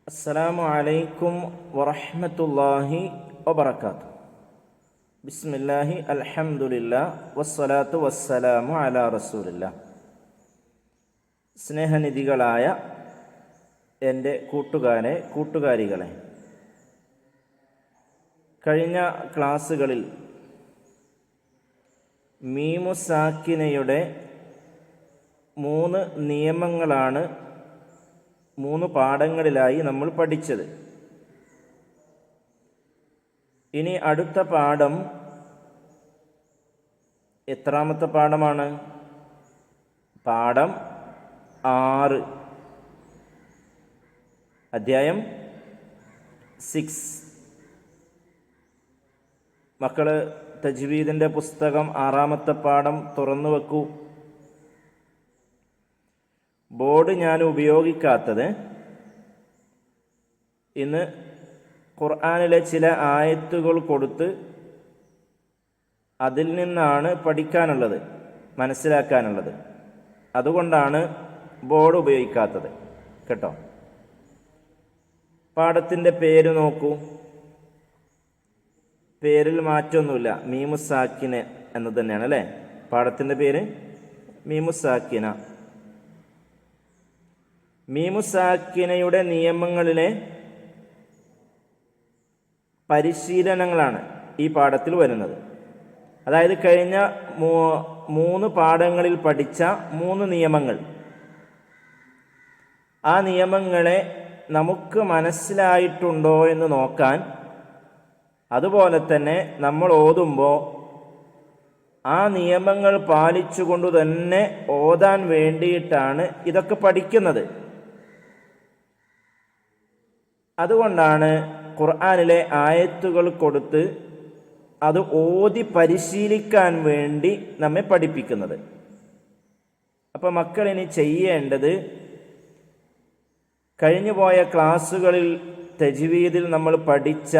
അസ്സലാമു അലൈക്കും വറഹ്മത്തുള്ളാഹി വബറകാതുഹു. ബിസ്മില്ലാഹി അൽഹംദുലില്ലാഹ് വസ്സലാത്തു വസ്സലാമു അലാ റസൂലില്ലാഹ്. സ്നേഹനിധികളായ എൻ്റെ കൂട്ടുകാരികളെ, കഴിഞ്ഞ ക്ലാസ്സുകളിൽ മീമു സാക്കിനയുടെ 3 നിയമങ്ങളാണ് 3 പാഠങ്ങളിലായി നമ്മൾ പഠിച്ചത്. ഇനി അടുത്ത പാഠം എത്രാമത്തെ പാഠമാണ്? പാഠം 6, അധ്യായം 6. മക്കൾ തജ്വീദിൻ്റെ പുസ്തകം 6ാമത്തെ പാഠം തുറന്നു വെക്കൂ. ബോർഡ് ഞാൻ ഉപയോഗിക്കാത്തത് ഇന്ന് ഖുർആനിലെ ചില ആയത്തുകൾ കൊടുത്ത് അതിൽ നിന്നാണ് പഠിക്കാനുള്ളത്, മനസ്സിലാക്കാനുള്ളത്. അതുകൊണ്ടാണ് ബോർഡ് ഉപയോഗിക്കാത്തത് കേട്ടോ. പാഠത്തിൻ്റെ പേര് നോക്കൂ. പേരിൽ മാറ്റമൊന്നുമില്ല, മീമു സാക്കിന എന്ന് തന്നെയാണ് അല്ലേ പാഠത്തിൻ്റെ പേര്? മീമു സാക്കിന. മീമു സാക്കിനയുടെ നിയമങ്ങളിലെ പരിശീലനങ്ങളാണ് ഈ പാഠത്തിൽ വരുന്നത്. അതായത് കഴിഞ്ഞ 3 പാഠങ്ങളിൽ പഠിച്ച 3 നിയമങ്ങൾ, ആ നിയമങ്ങളെ നമുക്ക് മനസ്സിലായിട്ടുണ്ടോ എന്ന് നോക്കാൻ, അതുപോലെ തന്നെ നമ്മൾ ഓതുമ്പോൾ ആ നിയമങ്ങൾ പാലിച്ചുകൊണ്ട് തന്നെ ഓതാൻ വേണ്ടിയിട്ടാണ് ഇതൊക്കെ പഠിക്കുന്നത്. അതുകൊണ്ടാണ് ഖുർആനിലെ ആയത്തുകൾ കൊടുത്ത് അത് ഓതി പരിശീലിക്കാൻ വേണ്ടി നമ്മെ പഠിപ്പിക്കുന്നത്. അപ്പോൾ മക്കൾ ഇനി ചെയ്യേണ്ടത്, കഴിഞ്ഞുപോയ ക്ലാസ്സുകളിൽ തജ്വീദിൽ നമ്മൾ പഠിച്ച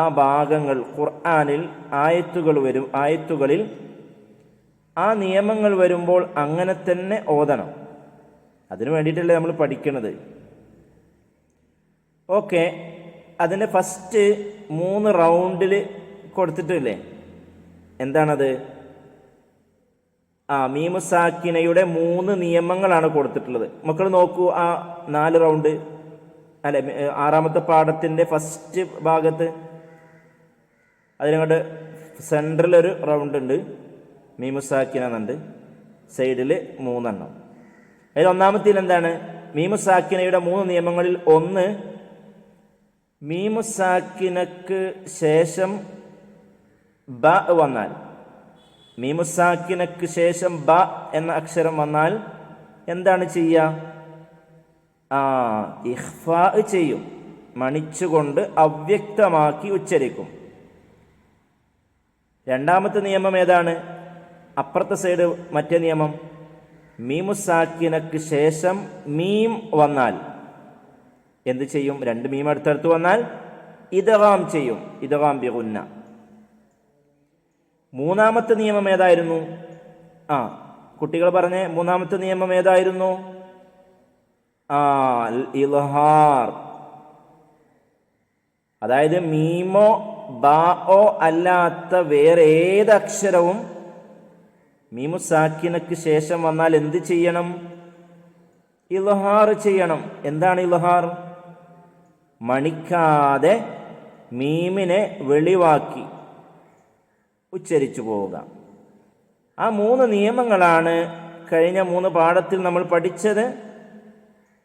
ആ ഭാഗങ്ങൾ ഖുർആനിൽ ആയത്തുകളിൽ ആ നിയമങ്ങൾ വരുമ്പോൾ അങ്ങനെ തന്നെ ഓതണം. അതിനു വേണ്ടിയിട്ടല്ലേ നമ്മൾ പഠിക്കുന്നത്. ഓക്കെ, അതിൻ്റെ ഫസ്റ്റ് 3 റൗണ്ടിൽ കൊടുത്തിട്ടില്ലേ? എന്താണത്? മീമു സാക്കിനയുടെ 3 നിയമങ്ങളാണ് കൊടുത്തിട്ടുള്ളത്. മക്കൾ നോക്കൂ, ആ 4 റൗണ്ട് അല്ലെ 6ാമത്തെ പാഠത്തിൻ്റെ ഫസ്റ്റ് ഭാഗത്ത് അതിനങ്ങോട്ട് സെൻട്രലൊരു റൗണ്ട് ഉണ്ട്, മീമു സാക്കിന എന്നുണ്ട്, സൈഡിൽ 3 എണ്ണം. അതിൽ ഒന്നാമത്തിൽ എന്താണ്? മീമു സാക്കിനയുടെ 3 നിയമങ്ങളിൽ ഒന്ന്, മീമു സാക്കിനക്ക് ശേഷം ബ വന്നാൽ, മീമു സാക്കിനക്ക് ശേഷം ബ എന്ന അക്ഷരം വന്നാൽ എന്താണ് ചെയ്യുക? ഇഖ്ഫാ ചെയ്യും, മണിച്ചുകൊണ്ട് അവ്യക്തമാക്കി ഉച്ചരിക്കും. രണ്ടാമത്തെ നിയമം ഏതാണ്? അപ്പുറത്തെ സൈഡ് മറ്റേ നിയമം, മീമു സാക്കിനക്ക് ശേഷം മീം വന്നാൽ എന്ത് ചെയ്യും? 2 മീം അടുത്തടുത്ത് വന്നാൽ ഇദ്ഗാം ചെയ്യും, ഇദ്ഗാം ബിഗുന്ന. മൂന്നാമത്തെ നിയമം ഏതായിരുന്നു? കുട്ടികൾ പറഞ്ഞേ, മൂന്നാമത്തെ നിയമം ഏതായിരുന്നു? ഇൽഹാർ. അതായത് മീമോ ബാओ അല്ലാത്ത വേറെ ഏത് അക്ഷരവും മീമു സാക്കിനക്ക് ശേഷം വന്നാൽ എന്ത് ചെയ്യണം? ഇൽഹാർ ചെയ്യണം. എന്താണ് ഇൽഹാർ? മണിക്കാതെ മീമിനെ വെളിവാക്കി ഉച്ചരിച്ചു പോവുക. ആ 3 നിയമങ്ങളാണ് കഴിഞ്ഞ 3 പാഠത്തിൽ നമ്മൾ പഠിച്ചത്.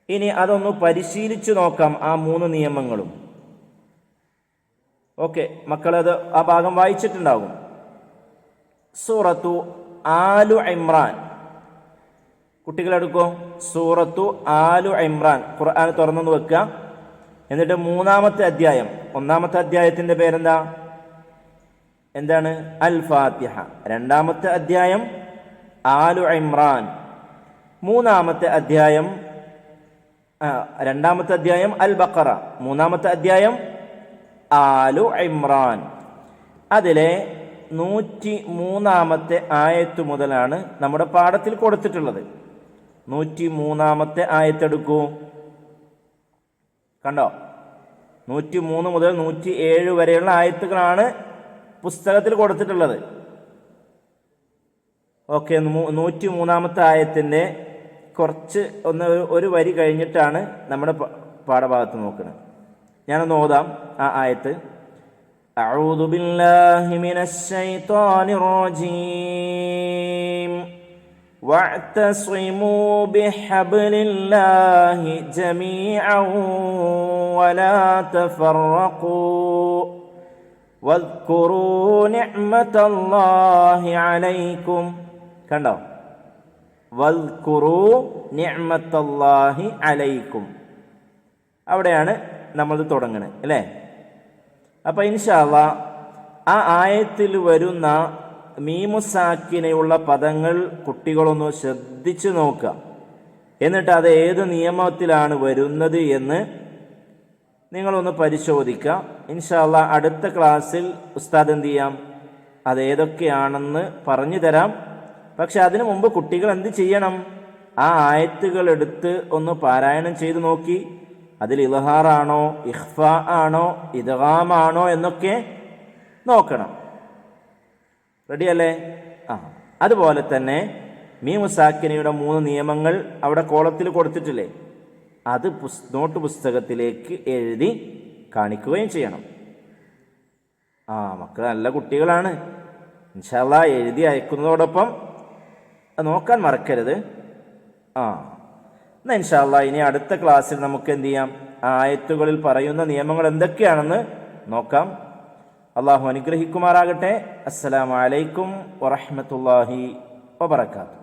ഇനി അതൊന്ന് പരിശീലിച്ചു നോക്കാം, ആ 3 നിയമങ്ങളും. ഓക്കെ, മക്കളത് ആ ഭാഗം വായിച്ചിട്ടുണ്ടാകും. സൂറത്തു ആലു ഇമ്രാൻ. കുട്ടികളെടുക്കോ, സൂറത്തു ആലു ഇമ്രാൻ ഖുർആൻ തുറന്നു വെക്കുക. എന്നിട്ട് 3ാമത്തെ അധ്യായം, 1ാമത്തെ അധ്യായത്തിന്റെ പേരെന്താ? എന്താണ്? അൽ ഫാത്തിഹ. 2ാമത്തെ അധ്യായം ആലു ഇമ്രാൻ. 3ാമത്തെ അധ്യായം 2ാമത്തെ അധ്യായം അൽ ബഖറ. 3ാമത്തെ അധ്യായം ആലു ഇമ്രാൻ. അതിലെ 103ാമത്തെ ആയത്ത് മുതലാണ് നമ്മുടെ പാഠത്തിൽ കൊടുത്തിട്ടുള്ളത്. 103ാമത്തെ ആയത്തെടുക്കൂ. കണ്ടോ? 103 മുതൽ 107 വരെയുള്ള ആയത്തുകളാണ് പുസ്തകത്തിൽ കൊടുത്തിട്ടുള്ളത്. ഓക്കെ, 103-ാമത്തെ ആയത്തിൻ്റെ കുറച്ച് ഒരു വരി കഴിഞ്ഞിട്ടാണ് നമ്മുടെ പാഠഭാഗത്ത് നോക്കുന്നത്. ഞാനൊന്ന് ഓതാം ആ ആയത്ത്. അഊദു ബില്ലാഹി മിനശ് ശൈത്വാനിർ റജീം വഅ്തസിമൂ ബിഹബ്ലില്ലാഹി ജമീഅൻ വലാ തഫറഖൂ വദ്കുറൂ നിഅ്മതല്ലാഹി അലൈക്കും. കണ്ടോ? വദ്കുറൂ നിഅ്മതല്ലാഹി അലൈക്കും. അവിടെയാണ് നമ്മളിത് തുടങ്ങുന്നത് അല്ലേ? അപ്പം ഇൻഷാ അല്ലാഹ് ആ ആയത്തിൽ വരുന്ന മീമുസാക്കിനെയുള്ള പദങ്ങൾ കുട്ടികളൊന്ന് ശ്രദ്ധിച്ചു നോക്കുക. എന്നിട്ട് അത് ഏത് നിയമത്തിലാണ് വരുന്നത് എന്ന് നിങ്ങളൊന്ന് പരിശോധിക്കുക. ഇൻഷാ അല്ലാഹ് അടുത്ത ക്ലാസ്സിൽ ഉസ്താദ് എന്ത് ചെയ്യാം, അതേതൊക്കെയാണെന്ന് പറഞ്ഞു തരാം. പക്ഷെ അതിനു മുമ്പ് കുട്ടികൾ എന്ത് ചെയ്യണം? ആ ആയത്തുകൾ എടുത്ത് ഒന്ന് പാരായണം ചെയ്ത് നോക്കി അതിൽ ഇൽഹാറാണോ ഇഖ്ഫാ ആണോ ഇദ്ഗാമാണോ എന്നൊക്കെ നോക്കണം. റെഡിയല്ലേ? അതുപോലെ തന്നെ മീമുസാക്കിനയുടെ 3 നിയമങ്ങൾ അവിടെ കോളത്തിൽ കൊടുത്തിട്ടില്ലേ, അത് നോട്ട് പുസ്തകത്തിലേക്ക് എഴുതി കാണിക്കുകയും ചെയ്യണം. മക്കൾ നല്ല കുട്ടികളാണ്. ഇൻഷാ അല്ലാഹ് എഴുതി അയക്കുന്നതോടൊപ്പം നോക്കാൻ മറക്കരുത്. എന്നാൽ ഇൻഷാ അല്ലാഹ് ഇനി അടുത്ത ക്ലാസ്സിൽ നമുക്ക് എന്ത് ചെയ്യാം, ആയത്തുകളിൽ പറയുന്ന നിയമങ്ങൾ എന്തൊക്കെയാണെന്ന് നോക്കാം. അള്ളാഹു അനുഗ്രഹിക്കുമാറാകട്ടെ. അസ്സലാമു അലൈക്കും വറഹ്മത്തുള്ളാഹി വബറകാതുഹു.